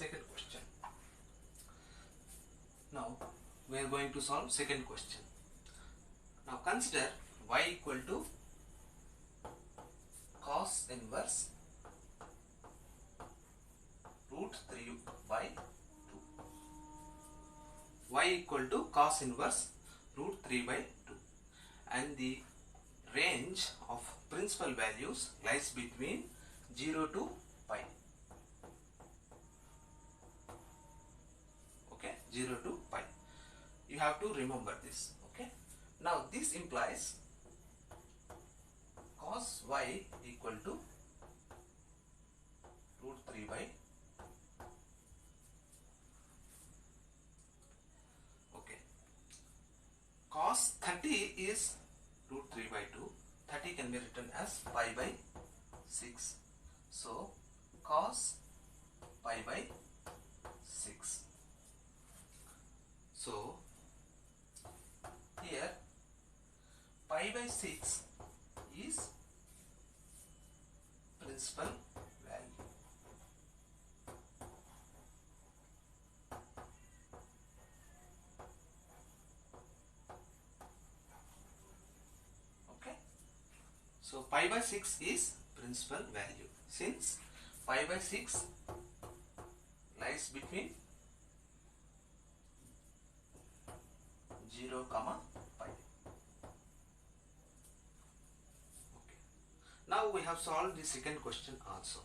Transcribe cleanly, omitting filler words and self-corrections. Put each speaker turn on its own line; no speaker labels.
second question. Now we are going to solve second question. Now consider y equal to cos inverse root 3 by 2. Y equal to cos inverse root 3 by 2, and the range of principal values lies between 0 to pi. Okay, 0 to pi. You have to remember this. Okay. Now this implies cos y equal to root 3 by. Okay. Cos 30 is root 3 by 2. 30 can be written as pi by 6. So cos pi by 6. So here pi by 6 is principal value. Okay. So pi by 6 is principal value. Since pi by 6 lies between 0, pi. Okay. Now we have solved the second question also.